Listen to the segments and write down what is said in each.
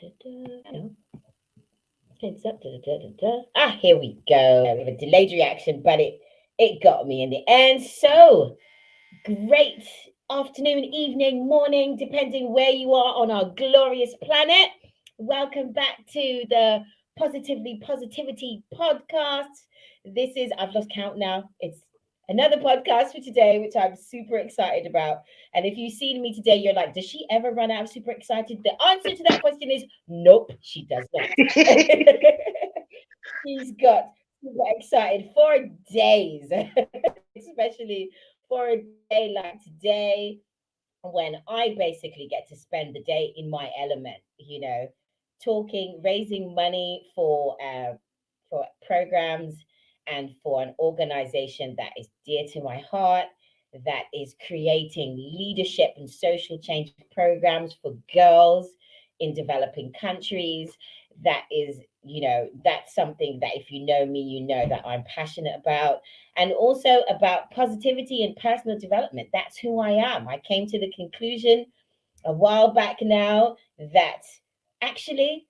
Here we go. We have a delayed reaction, but it got me in the end. So great afternoon, evening, morning, depending where you are on our glorious planet. Welcome back to the Positivity podcast. This is, I've lost count now. It's another podcast for today, which I'm super excited about. And if you've seen me today, you're like, does she ever run out of super excited? The answer to that question is nope, she does not. She's got excited for days, especially for a day like today when I basically get to spend the day in my element, talking, raising money for programs and for an organization that is dear to my heart, that is creating leadership and social change programs for girls in developing countries. That is, that's something that if you know me, you know that I'm passionate about, and also about positivity and personal development. That's who I am. I came to the conclusion a while back now that actually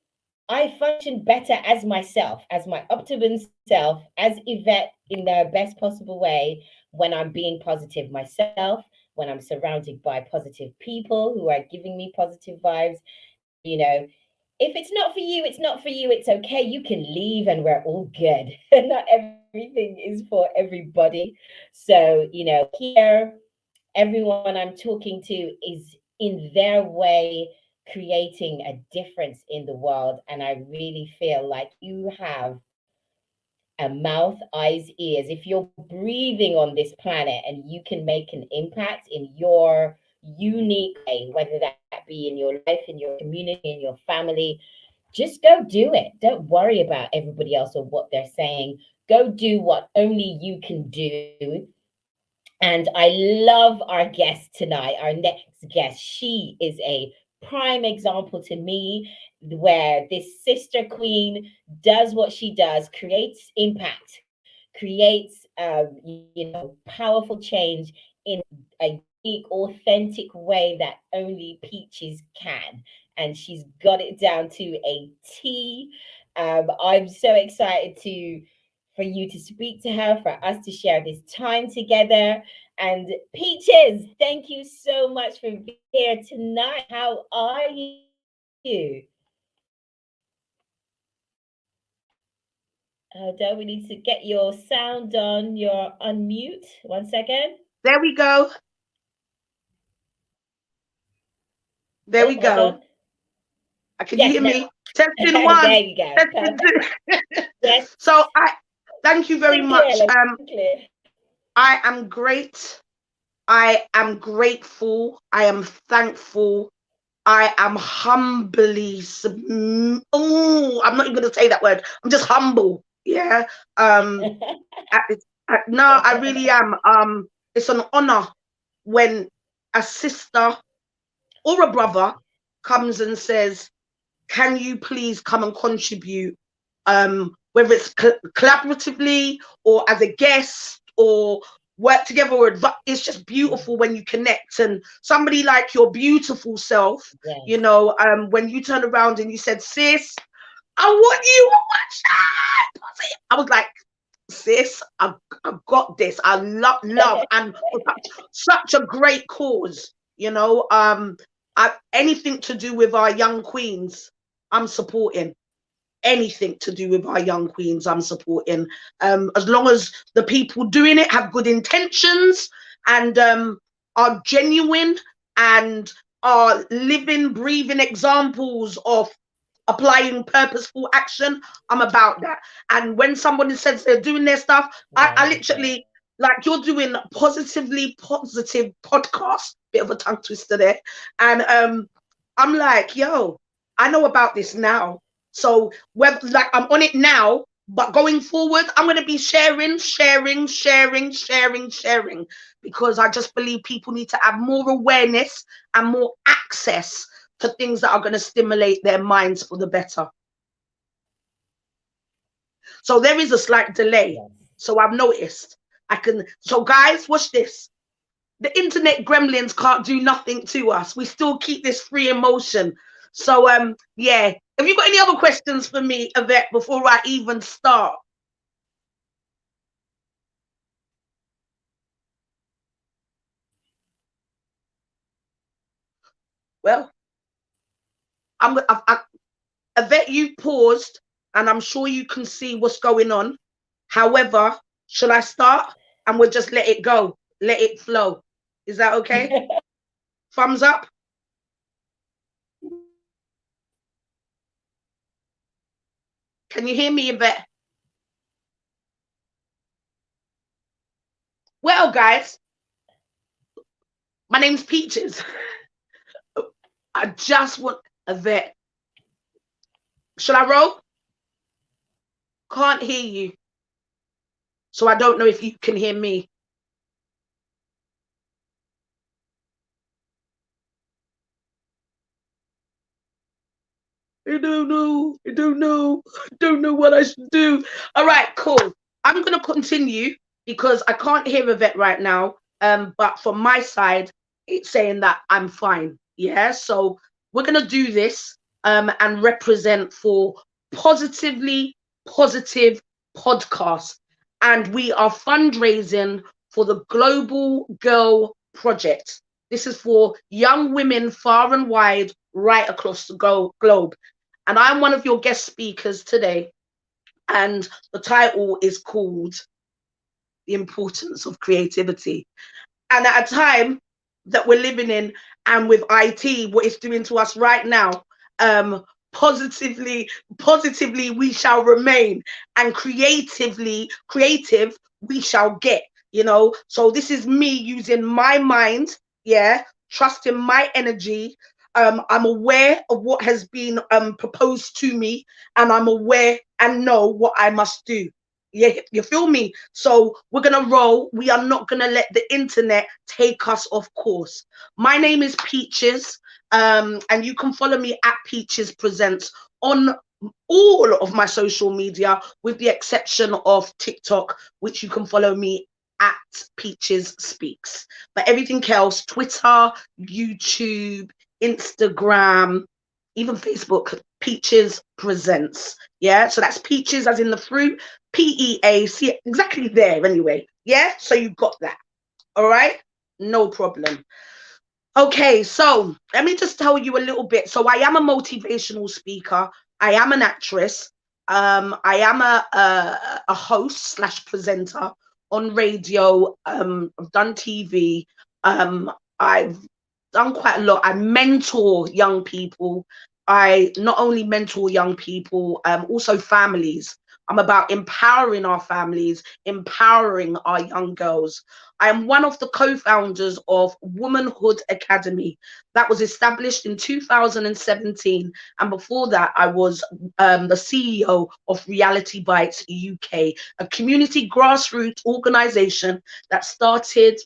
I function better as myself, as my optimum self, as Yvette in the best possible way when I'm being positive myself, when I'm surrounded by positive people who are giving me positive vibes. If it's not for you, it's not for you. It's okay. You can leave and we're all good. Not everything is for everybody. So, here, everyone I'm talking to is in their way creating a difference in the world. And I really feel like you have a mouth, eyes, ears. If you're breathing on this planet and you can make an impact in your unique way, whether that be in your life, in your community, in your family, just go do it. Don't worry about everybody else or what they're saying. Go do what only you can do. And I love our guest tonight, our next guest. She is a prime example to me where this sister queen does what she does, creates impact, creates, powerful change in a unique, authentic way that only Peaches can. And she's got it down to a T. I'm so excited for you to speak to her, for us to share this time together. And Peaches, thank you so much for being here tonight. How are you? Don't we need to get your sound on? You're unmute. 1 second. There we go. There Oh, we hold go. on. Can you Yes, hear now. me? Testing There one. you go. Testing Perfect. two. Yes. So I thank you Loud very and clear. much. Loud and clear. I am great. I am grateful. I am thankful. I am I'm not even going to say that word. I'm just humble. Yeah. No, I really am. It's an honor when a sister or a brother comes and says, can you please come and contribute, whether it's collaboratively or as a guest or work together, or it's just beautiful when you connect. And somebody like your beautiful self, Yes. when you turn around and you said, sis, I want you on my chat. I was like, sis, I've got this. I love and for such a great cause, anything to do with our young queens, I'm supporting. Anything to do with our young queens, I'm supporting. As long as the people doing it have good intentions and are genuine and are living, breathing examples of applying purposeful action, I'm about that. And when somebody says they're doing their stuff, I literally, like, you're doing positively positive podcast, bit of a tongue twister there. And I'm like, yo, I know about this now. So whether, like, I'm on it now, but going forward, I'm going to be sharing, because I just believe people need to have more awareness and more access to things that are going to stimulate their minds for the better. So there is a slight delay. Yes. So I've noticed. So guys, watch this. The internet gremlins can't do nothing to us. We still keep this free emotion. So yeah, have you got any other questions for me, Yvette, before I even start? Well, Yvette, you paused, and I'm sure you can see what's going on. However, shall I start? And we'll just let it go, let it flow. Is that okay? Thumbs up. Can you hear me, Yvette? Well, guys, my name's Peaches. I just want Yvette. Shall I roll? Can't hear you. So I don't know if you can hear me. I don't know. I don't know. I don't know what I should do. All right, cool. I'm going to continue because I can't hear Yvette right now. But from my side, it's saying that I'm fine. Yeah. So we're going to do this and represent for Positively Positive Podcast. And we are fundraising for the Global Girl Project. This is for young women far and wide, right across the globe. And I'm one of your guest speakers today. And the title is called The Importance of Creativity. And at a time that we're living in, and with IT, what it's doing to us right now, positively, we shall remain, and creative, we shall get. So this is me using my mind, yeah, trusting my energy. I'm aware of what has been proposed to me, and I'm aware and know what I must do. Yeah, you feel me? So we're gonna roll. We are not gonna let the internet take us off course. My name is Peaches, and you can follow me at Peaches Presents on all of my social media, with the exception of TikTok, which you can follow me at Peaches Speaks. But everything else, Twitter, YouTube, Instagram, even Facebook, Peaches Presents. Yeah, so that's Peaches as in the fruit, PEAC, exactly there anyway. Yeah, so you got that. All right, no problem. Okay, so let me just tell you a little bit. So I am a motivational speaker. I am an actress. I am a host slash presenter on radio. I've done TV. I've done quite a lot. I mentor young people. I not only mentor young people, also families. I'm about empowering our families, empowering our young girls. I am one of the co-founders of Womanhood Academy that was established in 2017. And before that, I was the CEO of Reality Bites UK, a community grassroots organization that started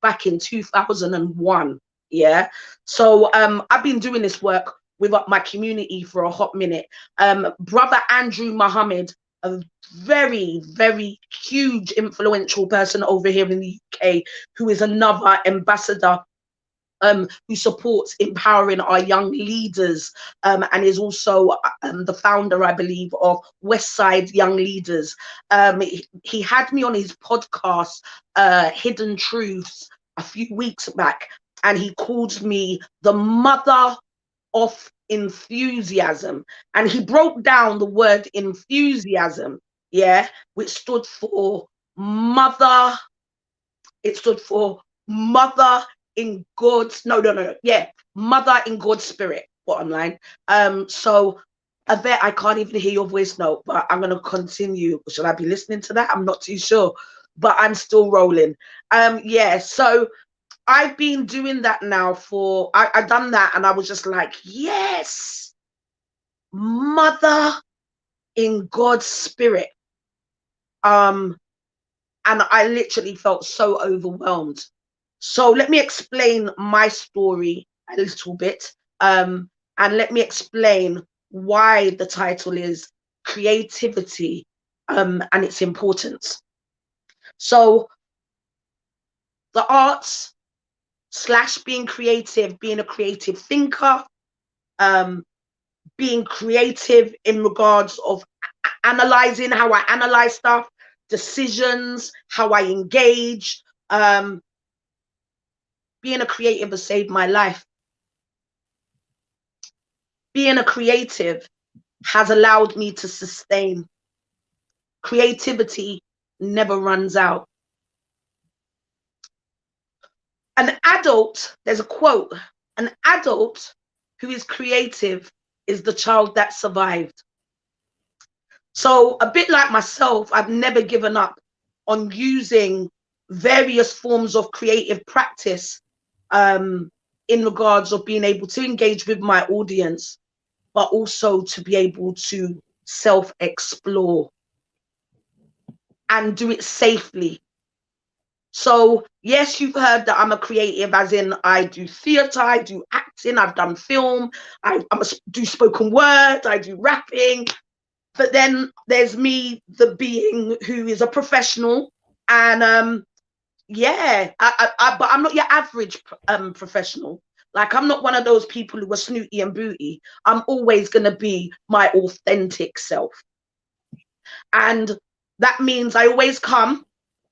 back in 2001. Yeah. So I've been doing this work with my community for a hot minute. Brother Andrew Muhammad, a very, very huge influential person over here in the UK, who is another ambassador who supports empowering our young leaders, and is also the founder, I believe, of Westside Young Leaders. He had me on his podcast, Hidden Truths, a few weeks back, and he called me the mother of enthusiasm. And he broke down the word enthusiasm, yeah, which stood for mother. It stood for mother in God's, no, yeah, mother in God's spirit, bottom line. So I bet I can't even hear your voice note, but I'm gonna continue. Should I be listening to that? I'm not too sure, but I'm still rolling. Yeah, so I've been doing that now for I've done that, and I was just like, yes, mother in God's spirit. And I literally felt so overwhelmed. So let me explain my story a little bit, and let me explain why the title is Creativity, and its importance. So the arts slash being creative, being a creative thinker, being creative in regards of analyzing how I analyze stuff, decisions, how I engage. Being a creative has saved my life. Being a creative has allowed me to sustain. Creativity never runs out. An adult, there's a quote, an adult who is creative is the child that survived. So a bit like myself, I've never given up on using various forms of creative practice in regards of being able to engage with my audience, but also to be able to self-explore and do it safely. So yes, you've heard that I'm a creative, as in I do theatre, I do acting, I've done film, I do spoken word, I do rapping. But then there's me, the being who is a professional, and yeah, but I'm not your average professional. Like, I'm not one of those people who are snooty and booty. I'm always going to be my authentic self. And that means I always come.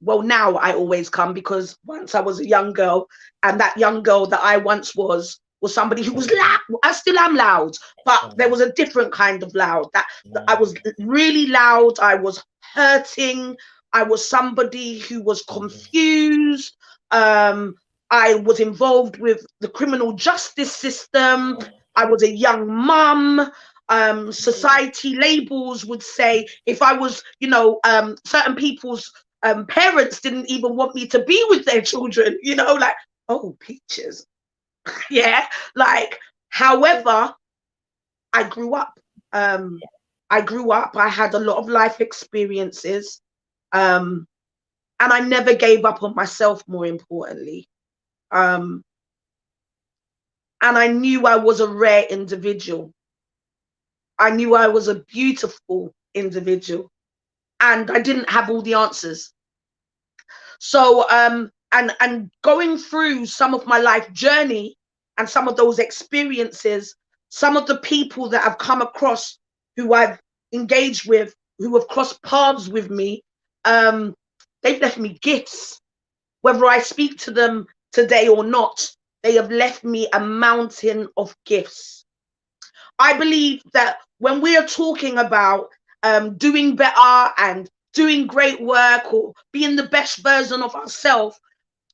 Well, now I always come, because once I was a young girl, and that young girl that I once was somebody who was loud. I still am loud, but there was a different kind of loud. That I was really loud. I was hurting. I was somebody who was confused. I was involved with the criminal justice system. I was a young mum. Society labels would say, if I was, you know, certain people's parents didn't even want me to be with their children, you know, like, oh, Peaches. Yeah, like, however, I grew up. I had a lot of life experiences, and I never gave up on myself, more importantly. And I knew I was a rare individual. I knew I was a beautiful individual, and I didn't have all the answers. So and going through some of my life journey and some of those experiences, some of the people that I've come across, who I've engaged with, who have crossed paths with me, they've left me gifts. Whether I speak to them today or not, they have left me a mountain of gifts. I believe that when we are talking about doing better and doing great work, or being the best version of ourselves,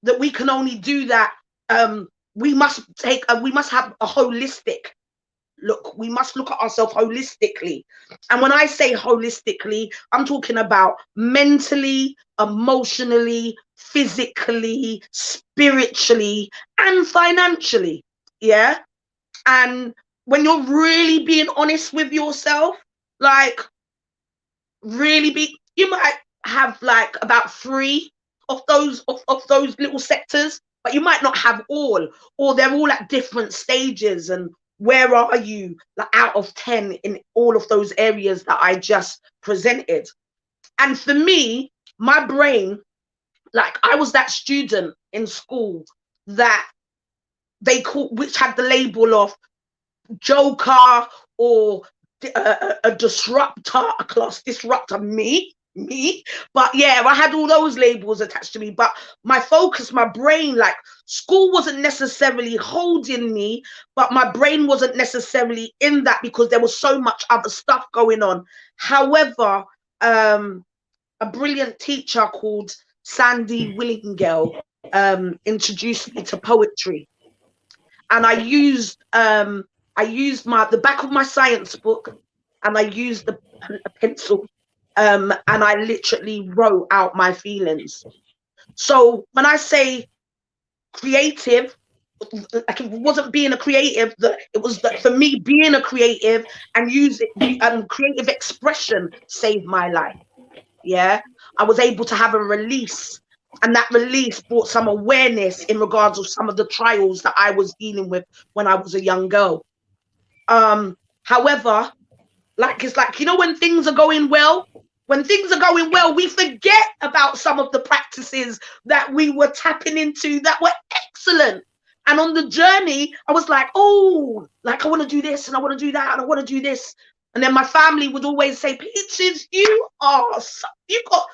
that we can only do that. We must have a holistic look. We must look at ourselves holistically. And when I say holistically, I'm talking about mentally, emotionally, physically, spiritually, and financially. Yeah. And when you're really being honest with yourself, like, you might have like about 3 of those little sectors, but you might not have all, or they're all at different stages. And where are you, like, out of 10 in all of those areas that I just presented? And for me, my brain, like, I was that student in school that they called, which had the label of joker, or a disruptor, a class disruptor, me. But yeah, I had all those labels attached to me. But my focus, my brain, like, school wasn't necessarily holding me, but my brain wasn't necessarily in that, because there was so much other stuff going on. However, a brilliant teacher called Sandy Willingale introduced me to poetry. And I used the back of my science book, and I used a pencil, and I literally wrote out my feelings. So when I say creative, like, it wasn't being a creative, it was that for me, being a creative and creative expression saved my life. Yeah, I was able to have a release, and that release brought some awareness in regards of some of the trials that I was dealing with when I was a young girl. However, like, it's like, you know, when things are going well, we forget about some of the practices that we were tapping into that were excellent. And on the journey, I was like, oh, like I want to do this and I want to do that and I want to do this. And then my family would always say, Peaches, you got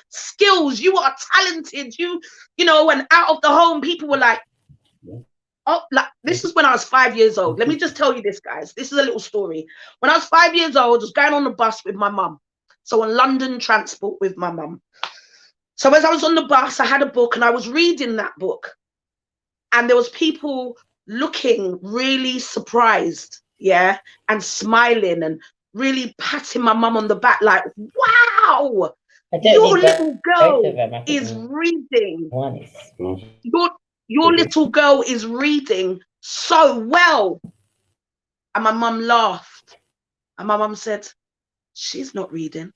skills, you are talented, you know, and out of the home, people were like, oh, like this is when I was 5 years old. Let me just tell you this, guys. This is a little story. When I was 5 years old, I was going on the bus with my mum. So on London Transport with my mum. So as I was on the bus, I had a book and I was reading that book. And there was people looking really surprised, yeah, and smiling and really patting my mum on the back like, wow, your little girl is reading. Your little girl is reading so well. And my mum laughed. And my mum said, she's not reading.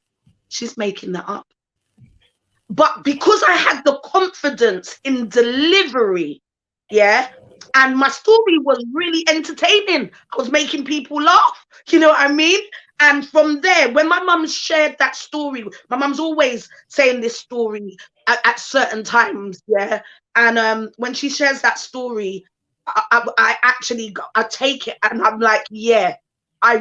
She's making that up. But because I had the confidence in delivery, yeah, and my story was really entertaining. I was making people laugh, you know what I mean? And from there, when my mum shared that story, my mum's always saying this story at certain times, yeah. And when she shares that story, I actually I take it and I'm like, yeah, I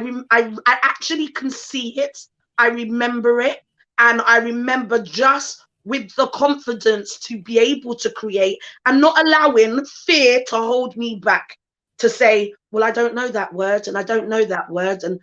actually can see it. I remember it, and I remember just with the confidence to be able to create and not allowing fear to hold me back to say, well, I don't know that word and I don't know that word. And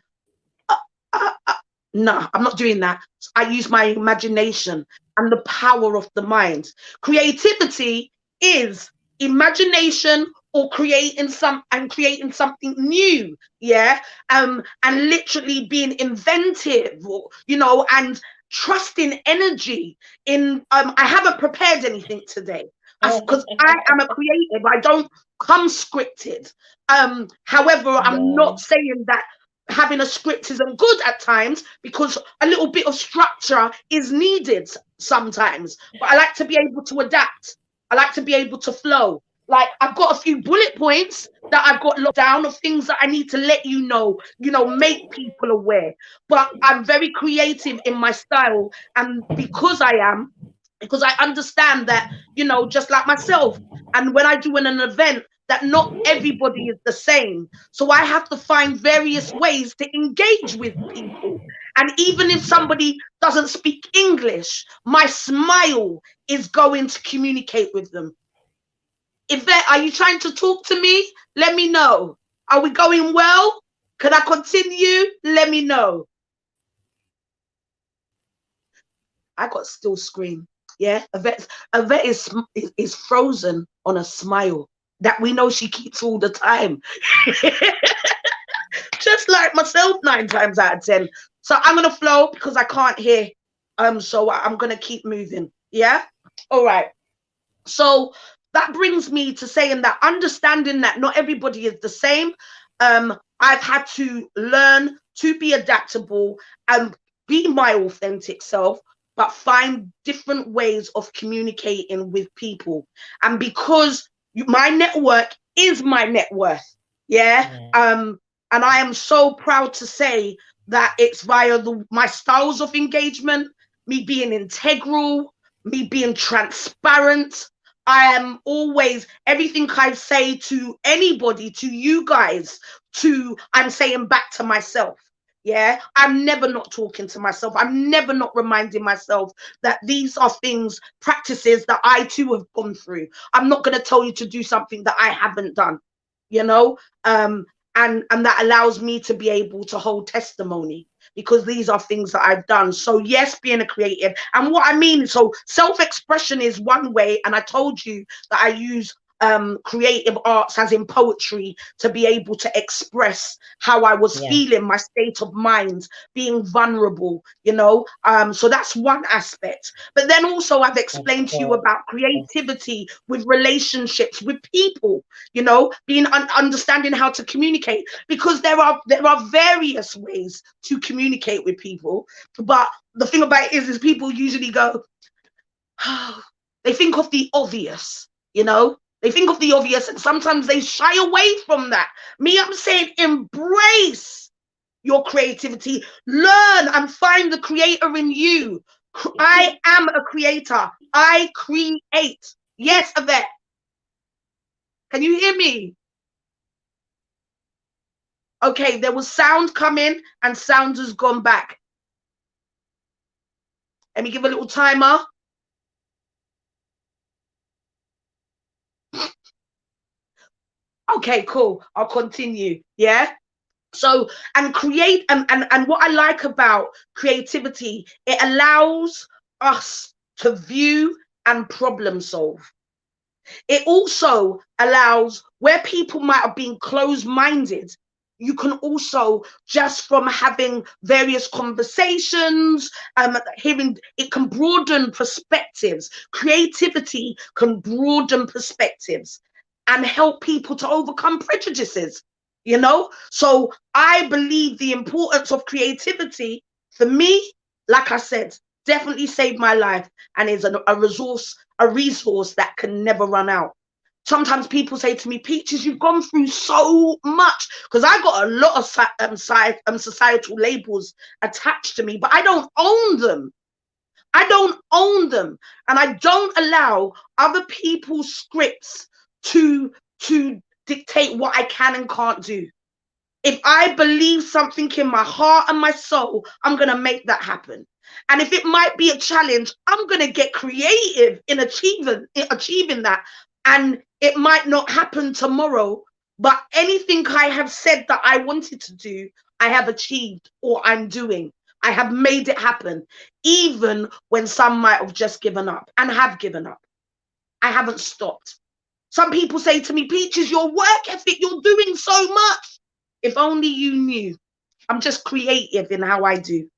no, I'm not doing that. I use my imagination and the power of the mind. Creativity is imagination or creating something new, yeah, and literally being inventive, or, you know, and trusting energy in. I haven't prepared anything today because I am a creative. I don't come scripted. However, I'm not saying that having a script isn't good at times, because a little bit of structure is needed sometimes. But I like to be able to adapt. I like to be able to flow. Like, I've got a few bullet points that I've got locked down of things that I need to let you know, make people aware. But I'm very creative in my style. And because I understand that, just like myself, and when I do an event, that not everybody is the same. So I have to find various ways to engage with people. And even if somebody doesn't speak English, my smile is going to communicate with them. Yvette, are you trying to talk to me? Let me know. Are we going well? Can I continue? Let me know. I got still scream. Yeah, Yvette is frozen on a smile that we know she keeps all the time. Just like myself 9 times out of 10. So I'm gonna flow because I can't hear. So I'm gonna keep moving. Yeah. All right. So that brings me to saying that, understanding that not everybody is the same. I've had to learn to be adaptable and be my authentic self, but find different ways of communicating with people. And because my network is my net worth, yeah. And I am so proud to say that it's via my styles of engagement, me being integral, me being transparent. I am always, everything I say to anybody, to you guys, I'm saying back to myself. Yeah, I'm never not talking to myself. I'm never not reminding myself that these are practices that I too have gone through. I'm not going to tell you to do something that I haven't done, and that allows me to be able to hold testimony, because these are things that I've done. So yes, being a creative, and what I mean, so self-expression is one way, and I told you that I use creative arts, as in poetry, to be able to express how I was feeling, my state of mind, being vulnerable, so that's one aspect. But then also I've explained to you about creativity with relationships with people, being understanding how to communicate, because there are various ways to communicate with people. But the thing about it is people usually go, oh, they think of the obvious, They think of the obvious, and sometimes they shy away from that. Me, I'm saying embrace your creativity. Learn and find the creator in you. I am a creator. I create. Yes, Yvette. Can you hear me? Okay, there was sound coming and sound has gone back. Let me give a little timer. Okay, cool. I'll continue. Yeah. So, and create, and what I like about creativity, it allows us to view and problem solve. It also allows where people might have been closed-minded, you can also, just from having various conversations, hearing, it can broaden perspectives. Creativity can broaden perspectives and help people to overcome prejudices, you know? So I believe the importance of creativity, for me, like I said, definitely saved my life and is a resource that can never run out. Sometimes people say to me, Peaches, you've gone through so much, because I got a lot of societal labels attached to me, but I don't own them. I don't own them, and I don't allow other people's scripts to dictate what I can and can't do. If I believe something in my heart and my soul, I'm going to make that happen. And if it might be a challenge, I'm going to get creative in achieving that. And it might not happen tomorrow, but anything I have said that I wanted to do, I have achieved or I'm doing. I have made it happen, even when some might have just given up and have given up. I haven't stopped. Some people say to me, Peaches, your work ethic, you're doing so much. If only you knew. I'm just creative in how I do.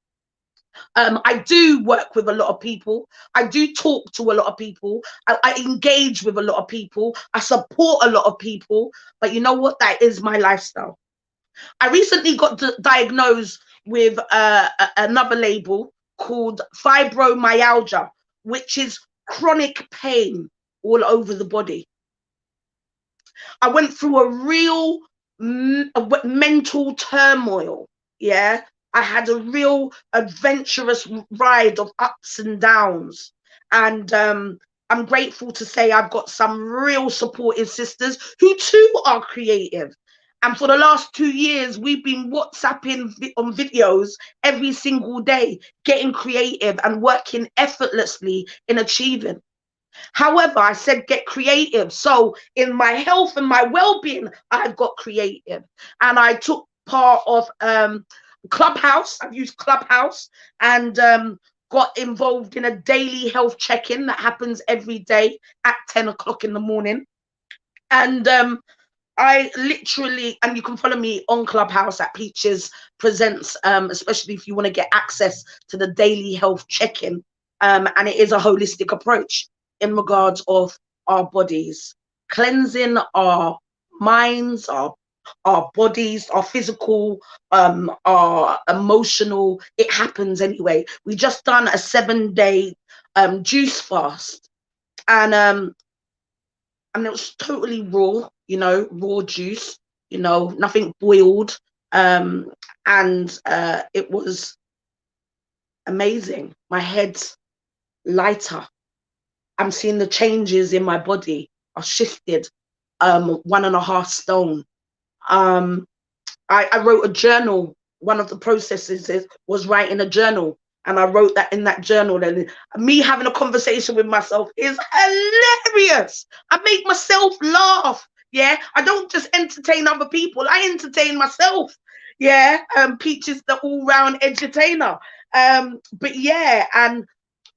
I do work with a lot of people. I do talk to a lot of people. I engage with a lot of people. I support a lot of people. But you know what? That is my lifestyle. I recently got diagnosed with another label called fibromyalgia, which is chronic pain all over the body. I went through a real mental turmoil. Yeah. I had a real adventurous ride of ups and downs. And I'm grateful to say I've got some real supportive sisters who too are creative. And for the last 2 years, we've been WhatsApping on videos every single day, getting creative and working effortlessly in achieving. However, I said get creative. So in my health and my well-being, I've got creative. And I took part of Clubhouse. I've used Clubhouse and got involved in a daily health check-in that happens every day at 10 o'clock in the morning. And I literally, and you can follow me on Clubhouse at Peaches Presents, especially if you want to get access to the daily health check-in. And it is a holistic approach in regards of our bodies, cleansing our minds, our bodies, our physical, our emotional. It happens anyway. We just done a 7-day juice fast, and it was totally raw, you know, raw juice, you know, nothing boiled, and it was amazing. My head's lighter. I'm seeing the changes in my body. I shifted 1.5 stone. I wrote a journal. One of the processes was writing a journal, and I wrote that in that journal. And me having a conversation with myself is hilarious. I make myself laugh. Yeah, I don't just entertain other people. I entertain myself. Yeah, Peaches the all-round entertainer. But yeah, and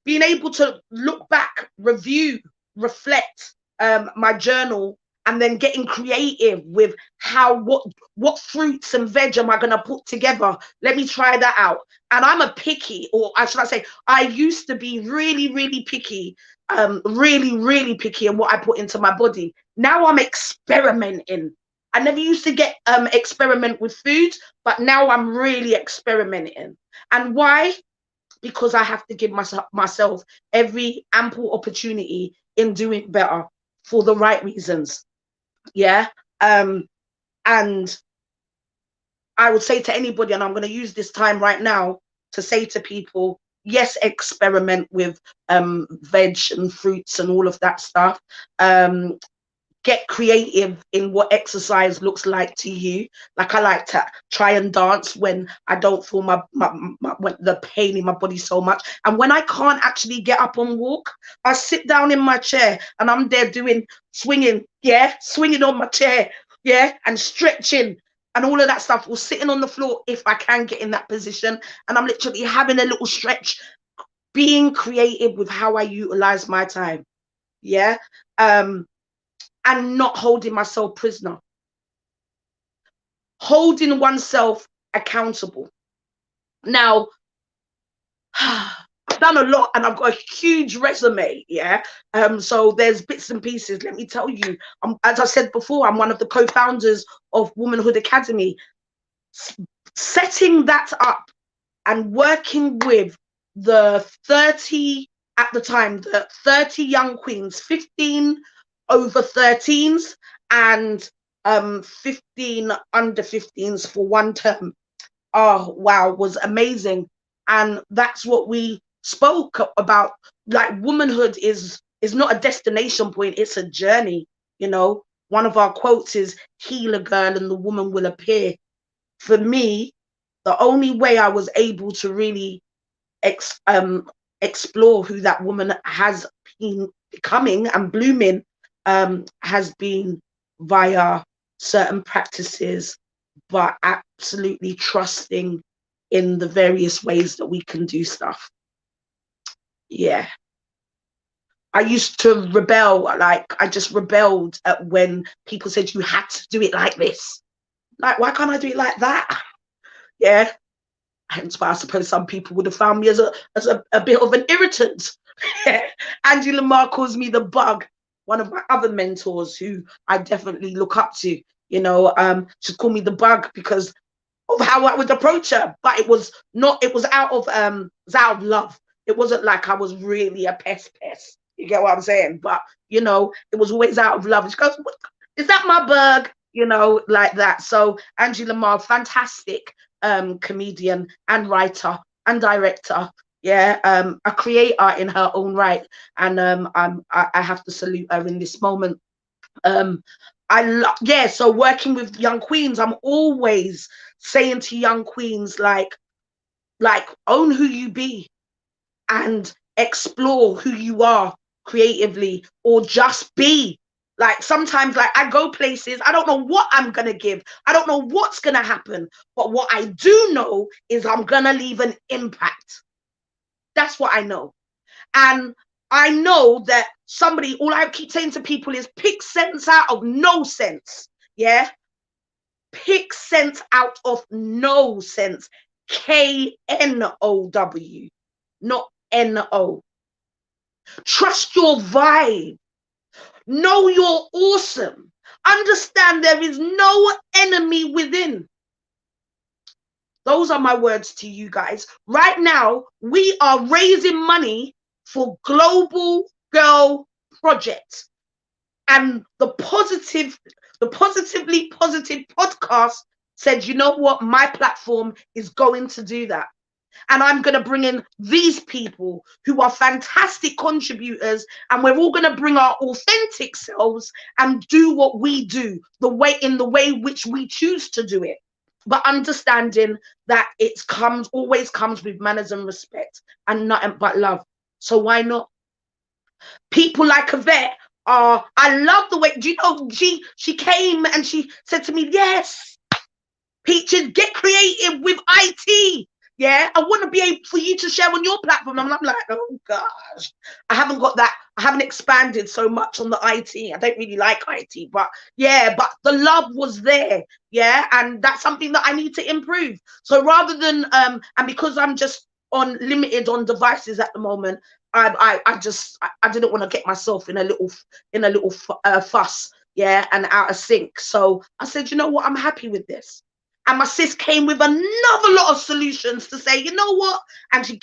being able to look back, review, reflect my journal, and then getting creative with what fruits and veg am I going to put together. Let me try that out. And I'm a picky, or should I say, I used to be really, really picky, really, really picky in what I put into my body. Now I'm experimenting. I never used to get experiment with food, but now I'm really experimenting. And why? Because I have to give myself every ample opportunity in doing better for the right reasons. Yeah. And I would say to anybody, and I'm going to use this time right now to say to people, yes, experiment with veg and fruits and all of that stuff. get creative in what exercise looks like to you. Like, I like to try and dance when I don't feel the pain in my body so much. And when I can't actually get up and walk, I sit down in my chair and I'm there doing swinging, swinging on my chair, and stretching and all of that stuff, or sitting on the floor if I can get in that position, and I'm literally having a little stretch, being creative with how I utilize my time. And not holding myself prisoner, holding oneself accountable. Now, I've done a lot and I've got a huge resume, so there's bits and pieces. Let me tell you, as I said before, I'm one of the co-founders of Womanhood Academy. Setting that up and working with the 30, at the time, the 30 young queens, 15 over 13s and 15 under 15s for one term. Oh wow, was amazing. And that's what we spoke about. Like, womanhood is not a destination point, it's a journey. One of our quotes is, heal a girl and the woman will appear. For me, the only way I was able to really explore who that woman has been becoming and blooming has been via certain practices, but absolutely trusting in the various ways that we can do stuff. I used to rebel. Like, I just rebelled at when people said you had to do it like this. Like, why can't I do it like that? Hence why I suppose some people would have found me as a bit of an irritant. Angela Marr calls me the bug, one of my other mentors who I definitely look up to. She'd call me the bug because of how I would approach her, but it was out of love. It wasn't like I was really a pest. You get what I'm saying? But it was always out of love. She goes, "Is that my bug?" Like that. So Angela Marr, fantastic comedian and writer and director, a creator in her own right, and I have to salute her in this moment. So working with young queens, I'm always saying to young queens, like own who you be and explore who you are creatively, or just be. Like, sometimes, like, I go places, I don't know what I'm gonna give, I don't know what's gonna happen, but what I do know is I'm gonna leave an impact. That's what I know. And I know that all I keep saying to people is, pick sense out of no sense. Pick sense out of no sense. KNOW, not NO. Trust your vibe. Know you're awesome. Understand there is no enemy within. Those are my words to you guys. Right now, we are raising money for Global Girl Project. And the Positively Positive podcast said, you know what? My platform is going to do that. And I'm going to bring in these people who are fantastic contributors, and we're all going to bring our authentic selves and do what we do in the way which we choose to do it. But understanding that it always comes with manners and respect and nothing but love. So why not? People like Yvette I love the way, do you know, she came and she said to me, yes, Peaches, get creative with IT. I want to be able for you to share on your platform. And I'm like, oh gosh, I haven't got that. I haven't expanded so much on the IT. I don't really like IT, but the love was there. And that's something that I need to improve. So rather than and because I'm just limited on devices at the moment, I didn't want to get myself in a little fuss, and out of sync. So I said, you know what, I'm happy with this. And my sis came with another lot of solutions to say, you know what? And she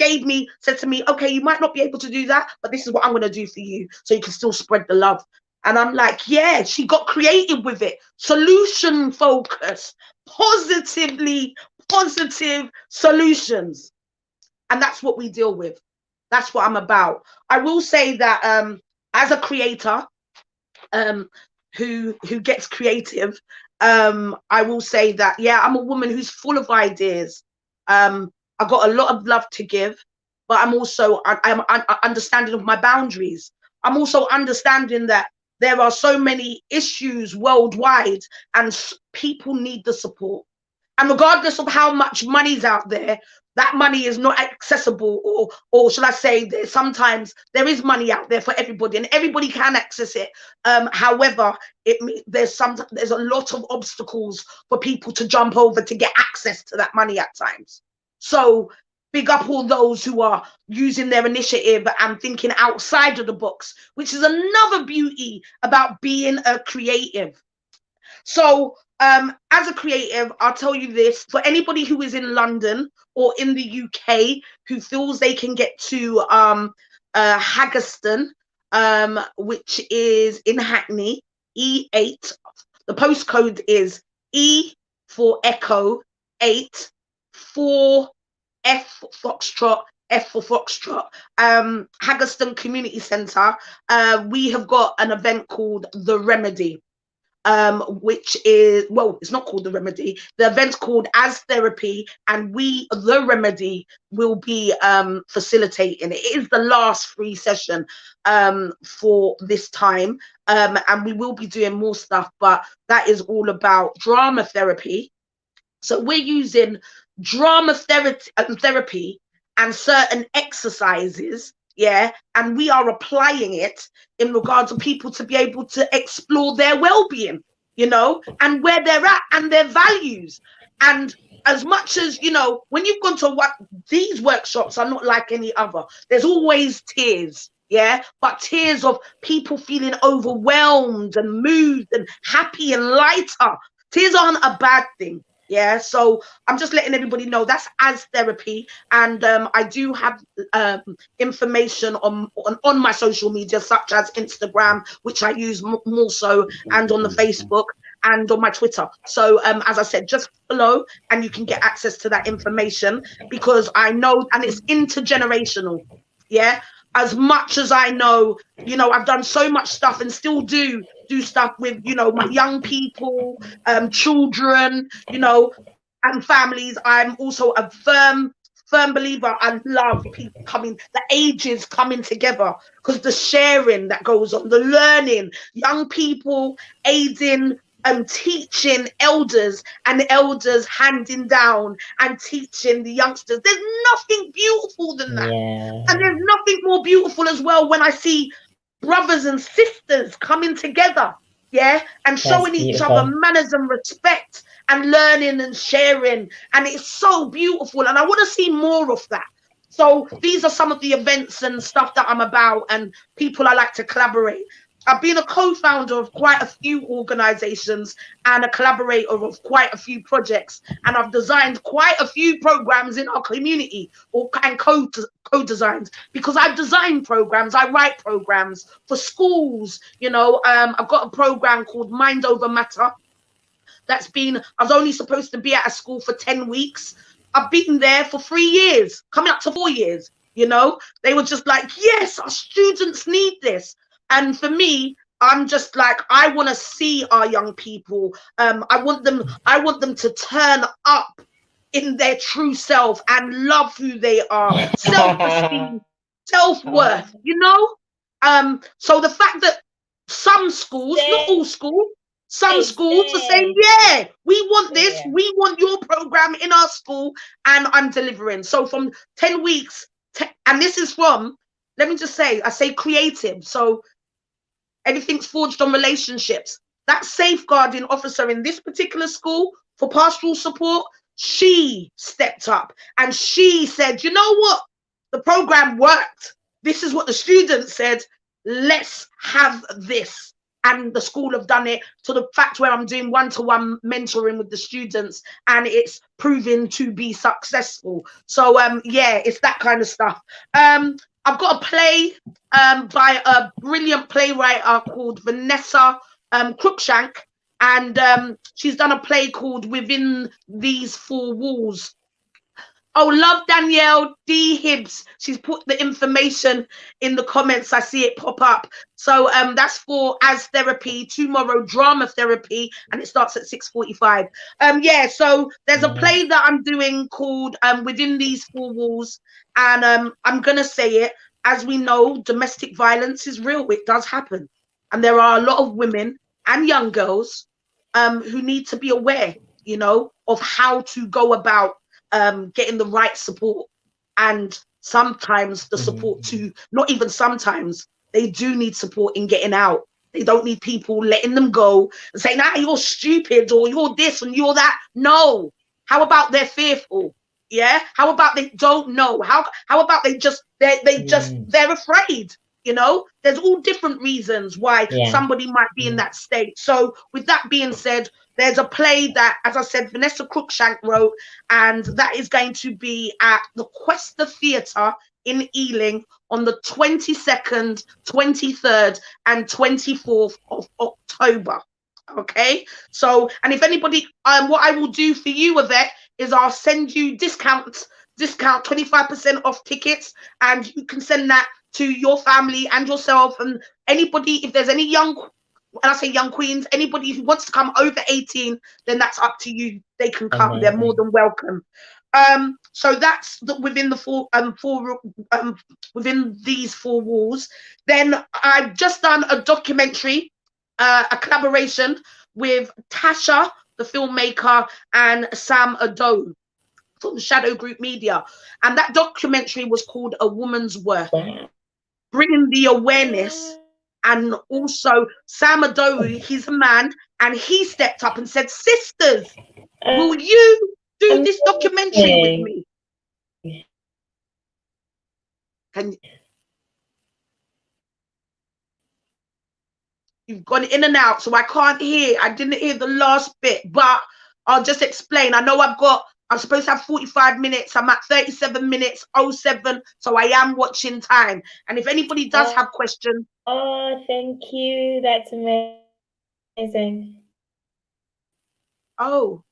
said to me, okay, you might not be able to do that, but this is what I'm going to do for you so you can still spread the love. And I'm like, she got creative with it. Solution focus, positive solutions. And that's what we deal with. That's what I'm about. I will say that as a creator, who gets creative, I will say that, yeah, I'm a woman who's full of ideas. I've got a lot of love to give, but I'm understanding of my boundaries. I'm also understanding that there are so many issues worldwide, and people need the support. And regardless of how much money's out there, that money is not accessible, or should I say, sometimes there is money out there for everybody, and everybody can access it. However, there's a lot of obstacles for people to jump over to get access to that money at times. So big up all those who are using their initiative and thinking outside of the box, which is another beauty about being a creative. So as a creative, I'll tell you this, for anybody who is in London or in the UK who feels they can get to Haggerston, which is in Hackney, E8. The postcode is E for Echo 8 4 F for Foxtrot, F for Foxtrot. Haggerston Community Centre. We have got an event called The Remedy. Which is, well, it's not called The Remedy. The event's called As Therapy, and The Remedy, will be facilitating. It is the last free session for this time, and we will be doing more stuff, but that is all about drama therapy. So we're using drama therapy and certain exercises, yeah, and we are applying it in regards to people to be able to explore their well-being, and where they're at and their values. And as much as, when you've gone to these workshops are not like any other. There's always tears, yeah, but tears of people feeling overwhelmed and moved and happy and lighter. Tears aren't a bad thing. Yeah, so I'm just letting everybody know that's As Therapy, and I do have information on my social media, such as Instagram, which I use more so, and on the Facebook and on my Twitter. So as I said, just follow and you can get access to that information, because I know, and it's intergenerational. Yeah, as much as I know, I've done so much stuff and still do stuff with, my young people, children, and families. I'm also a firm believer. I love people the ages coming together, because the sharing that goes on, the learning, young people aiding and teaching elders, and the elders handing down and teaching the youngsters. There's nothing beautiful than that. Yeah. And there's nothing more beautiful as well when I see brothers and sisters coming together, yeah, and showing each other manners and respect and learning and sharing. And it's so beautiful, and I want to see more of that. So these are some of the events and stuff that I'm about, and people I like to collaborate. I've been a co-founder of quite a few organizations and a collaborator of quite a few projects, and I've designed quite a few programs in our community, and co-designed, because I've designed programs, I write programs for schools. I've got a program called Mind Over Matter. I was only supposed to be at a school for 10 weeks. I've been there for 3 years, coming up to 4 years. They were just like, yes, our students need this. And for me, I'm just like, I want to see our young people. I want them to turn up in their true self and love who they are, self-esteem, self-worth, So the fact that some schools, not all schools, some schools are saying, yeah, we want this, we want your program in our school, and I'm delivering. So from 10 weeks, and this is from, let me just say, I say creative. So everything's forged on relationships. That safeguarding officer in this particular school for pastoral support, she stepped up and she said, you know what? The program worked. This is what the students said. Let's have this. And the school have done it, to the fact where I'm doing one-to-one mentoring with the students, and it's proving to be successful. So yeah, it's that kind of stuff. I've got a play by a brilliant playwright called Vanessa Cruikshank, and she's done a play called Within These Four Walls. Oh, love Danielle D. Hibbs. She's put the information in the comments. I see it pop up. So that's for As Therapy tomorrow, drama therapy, and it starts at 6:45. Yeah, so there's a play that I'm doing called Within These Four Walls, and I'm gonna say it. As we know, domestic violence is real. It does happen, and there are a lot of women and young girls who need to be aware, you know, of how to go about getting the right support. And sometimes the support to, not even sometimes, they do need support in getting out. They don't need people letting them go and saying, ah, you're stupid or you're this and you're that. No. How about they're fearful? Yeah. How about they don't know? How about they're afraid? You know, there's all different reasons why somebody might be in that state. So with that being said, there's a play that, as I said, Vanessa Cruikshank wrote, and that is going to be at the Questa Theatre in Ealing on the 22nd, 23rd, and 24th of October. Okay, so, and if anybody, what I will do for you, Yvette, is I'll send you discount 25% off tickets, and you can send that to your family and yourself and anybody. If there's any young, and I say young queens, anybody who wants to come over 18, then that's up to you. They can come. They're more than welcome. So that's within the within these four walls. Then I've just done a documentary, a collaboration with Tasha, the filmmaker, and Sam Ado from Shadow Group Media, and that documentary was called A Woman's Worth, bringing the awareness. And also Sam Ado, he's a man, and he stepped up and said, sisters, will you do this documentary with me? And you've gone in and out, so I can't hear. I didn't hear the last bit, but I'll just explain. I know I'm supposed to have 45 minutes. I'm at 37 minutes 07, so I am watching time. And if anybody does have questions. Oh, thank you. That's amazing. Oh,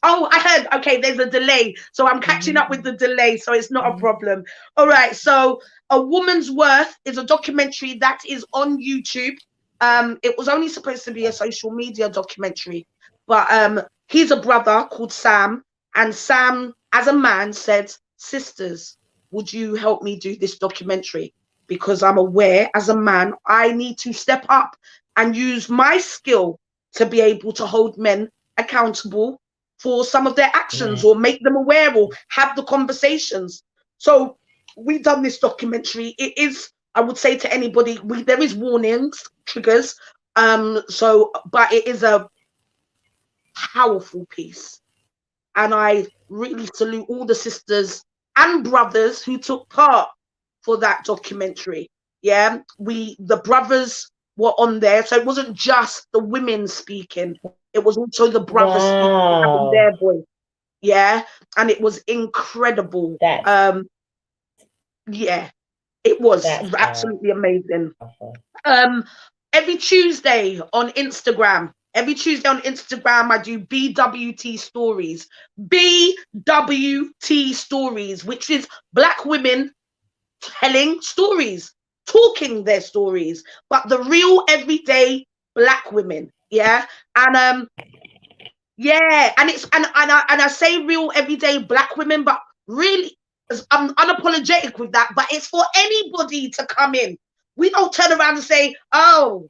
I heard. Okay, there's a delay. So I'm catching up with the delay, so it's not a problem. All right. So A Woman's Worth is a documentary that is on YouTube. It was only supposed to be a social media documentary, but he's a brother called Sam, and Sam, as a man, said, sisters, would you help me do this documentary? Because I'm aware as a man, I need to step up and use my skill to be able to hold men accountable for some of their actions, or make them aware, or have the conversations. So we've done this documentary. It is, I would say to anybody, there is warnings, triggers, but it is a powerful piece, and I really salute all the sisters and brothers who took part for that documentary. Yeah, the brothers were on there, so it wasn't just the women speaking, it was also the brothers speaking, having their voice. Yeah, and it was incredible. Yeah, it was absolutely amazing. Every Tuesday on Instagram, I do BWT stories. BWT stories, which is Black women telling stories, talking their stories, but the real everyday Black women. Yeah, and yeah, and it's and I say real everyday Black women, but really, I'm unapologetic with that. But it's for anybody to come in. We don't turn around and say, "Oh,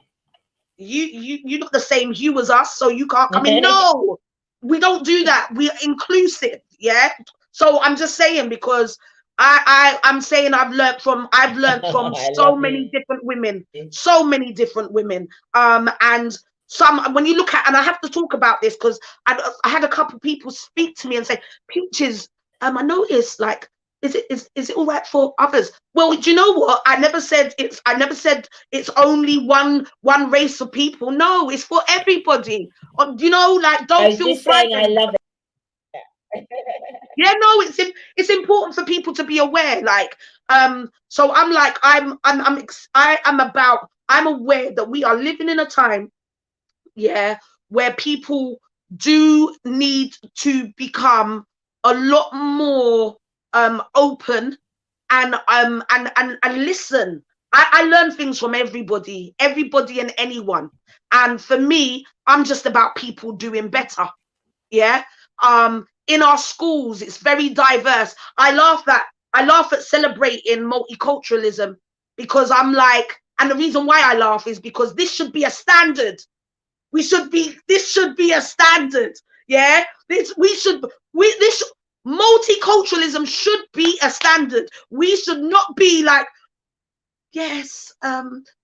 you're not the same hue as us, so you can't come in." No, we don't do that. We're inclusive. Yeah. So I'm just saying, because I'm saying I've learned from so many different women, and some, when you look at, and I have to talk about this because I had a couple people speak to me and say, Peaches, I noticed, like, is it all right for others? Well, do you know what? I never said it's only one race of people. No, it's for everybody. You know, like, don't feel frightened. I love it. Yeah, no, it's important for people to be aware. Like, so I'm like, I'm aware that we are living in a time, yeah, where people do need to become a lot more open and listen. I learn things from everybody and anyone. And for me, I'm just about people doing better. Yeah. In our schools, it's very diverse. I laugh at celebrating multiculturalism, because I'm like, and the reason why I laugh is because this should be a standard. This should be a standard. Yeah. This multiculturalism should be a standard. We should not be like, yes,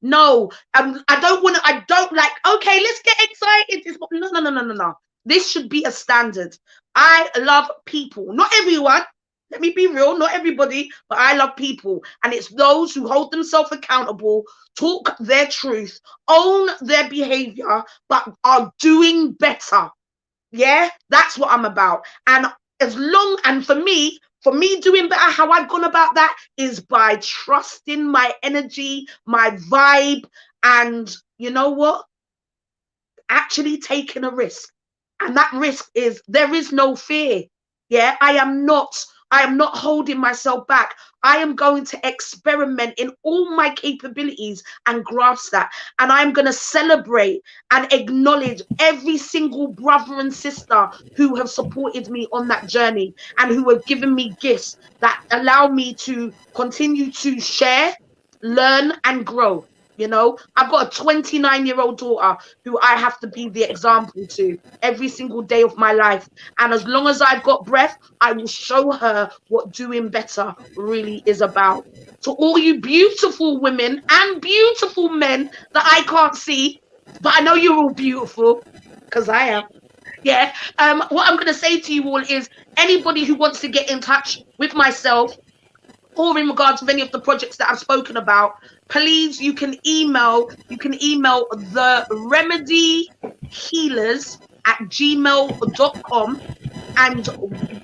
no, I don't like, okay, let's get excited. No, no, no, no, no, no. This should be a standard. I love people, not everyone. Let me be real, not everybody, but I love people. And it's those who hold themselves accountable, talk their truth, own their behavior, but are doing better. Yeah, that's what I'm about. And for me doing better, how I've gone about that is by trusting my energy, my vibe, and you know what? Actually taking a risk. And that risk is, there is no fear. Yeah, I am not holding myself back. I am going to experiment in all my capabilities and grasp that. And I'm going to celebrate and acknowledge every single brother and sister who have supported me on that journey and who have given me gifts that allow me to continue to share, learn, and grow. You know, I've got a 29-year-old daughter who I have to be the example to every single day of my life. And as long as I've got breath, I will show her what doing better really is about. To all you beautiful women and beautiful men that I can't see, but I know you're all beautiful, because I am. Yeah. What I'm going to say to you all is, anybody who wants to get in touch with myself, or in regards to any of the projects that I've spoken about, please, you can email the remedy healers at gmail.com, and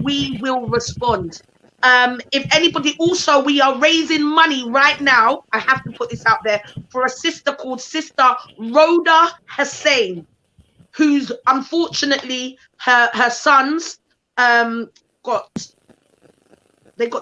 we will respond. If anybody, also, we are raising money right now. I have to put this out there, for a sister called Sister Rhoda Hussein, who's unfortunately her sons got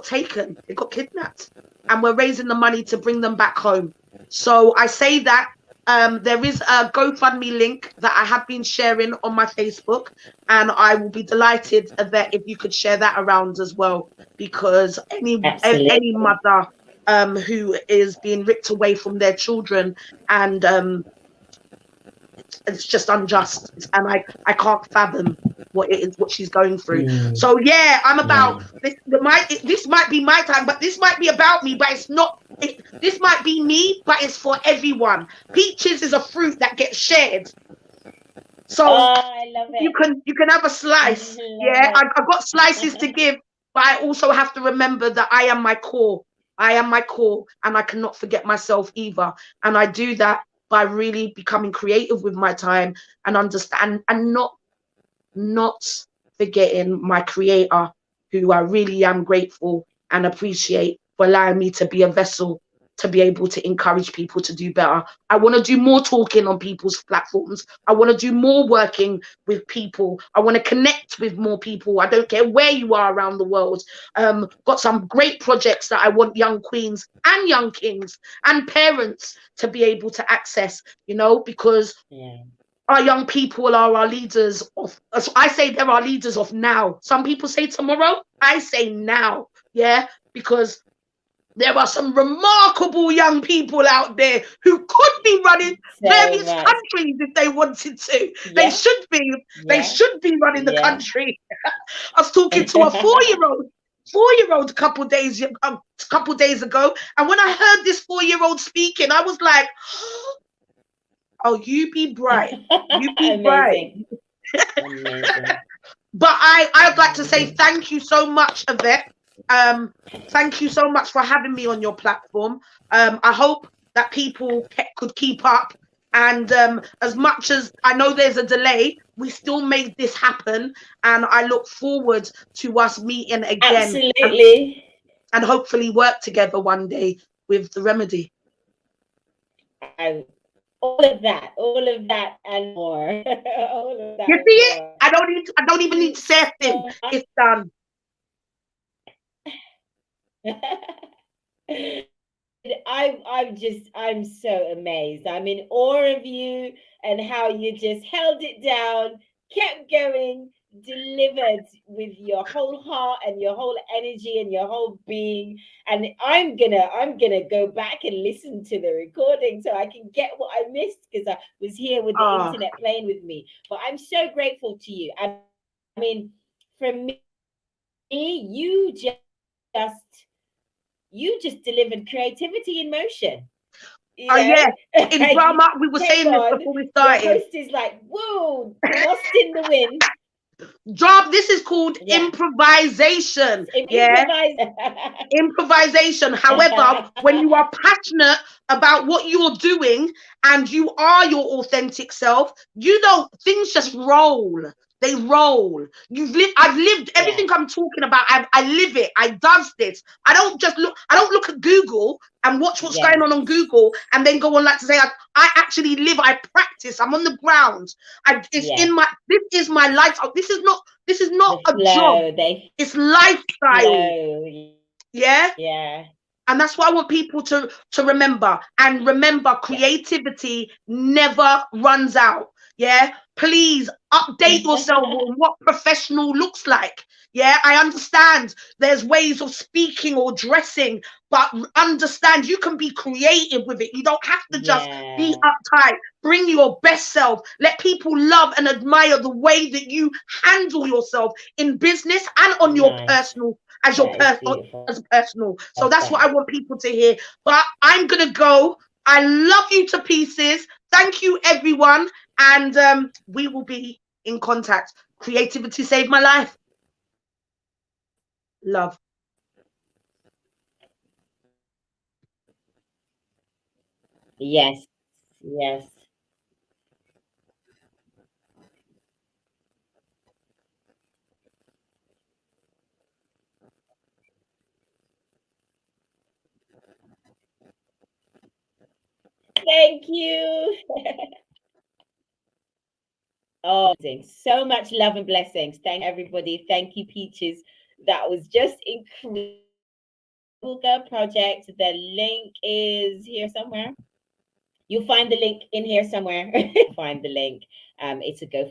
taken, they got kidnapped, and we're raising the money to bring them back home. So I say that there is a GoFundMe link that I have been sharing on my Facebook, and I will be delighted that if you could share that around as well, because any mother who is being ripped away from their children, and it's just unjust, and I can't fathom what she's going through. So yeah, I'm about this. This might be my time, but this might be about me, but it's not. This might be me, but it's for everyone. Peaches is a fruit that gets shared, so I love it. you can have a slice. Yeah, I've got slices to give, but I also have to remember that I am my core. I am my core, and I cannot forget myself either. And I do that by really becoming creative with my time, and understand, and not forgetting my creator, who I really am grateful and appreciate for allowing me to be a vessel to be able to encourage people to do better. I want to do more talking on people's platforms. I want to do more working with people. I want to connect with more people. I don't care where you are around the world. Got some great projects that I want young queens and young kings and parents to be able to access, you know, because our young people are our leaders of, I say they're our leaders of now. Some people say tomorrow, I say now. Yeah, because there are some remarkable young people out there who could be running various countries if they wanted to. They should be. They should be running the country. I was talking to a four-year-old a couple days ago, and when I heard this 4-year-old speaking, I was like, oh, you be bright. You be bright. But I'd like to say thank you so much, Yvette. Thank you so much for having me on your platform. I hope that people could keep up. And as much as I know there's a delay, we still made this happen. And I look forward to us meeting again. Absolutely. And hopefully work together one day with the remedy. All of that and more. All of that. You see it? I don't even need to say a thing. It's done. I'm so amazed. I'm in awe of you and how you just held it down, kept going, delivered with your whole heart and your whole energy and your whole being. And I'm gonna go back and listen to the recording so I can get what I missed because I was here with the Ah, internet playing with me. But I'm so grateful to you. I mean, for me, you just delivered creativity in motion. yeah. In You drama, we were came saying this on, before we your started. host is like, whoa, lost in the wind. Job, this is called Yeah, improvisation. Yeah, improvise. improvisation. However, when you are passionate about what you're doing and you are your authentic self, you know, things just roll. They roll. I've lived everything Yeah, I'm talking about. I live it. I does this. I don't look at Google and watch what's going yes, on Google and then go on like to say I actually live. I practice. I'm on the ground. It's in yes. my. This is my life. This is not The a job. flow, they It's lifestyle. flow. Yeah. Yeah, And that's what I want people to remember. And remember, yeah. creativity never runs out. Yeah. Please update yourself on what professional looks like. Yeah, I understand there's ways of speaking or dressing, but understand you can be creative with it. You don't have to just be Yeah, uptight. Bring your best self. Let people love and admire the way that you handle yourself in business and on your nice. personal as your That is beautiful. as personal. So Love that's what that. I want people to hear. But I'm gonna go. I love you to pieces. Thank you, everyone, and we will be in contact. Creativity saved my life. Love. Yes, yes. Thank you. Oh, so much love and blessings. Thank everybody. Thank you, Peaches. That was just incredible. Girl Project. The link is here somewhere. You'll find the link in here somewhere. Find the link. It's a GoFundMe.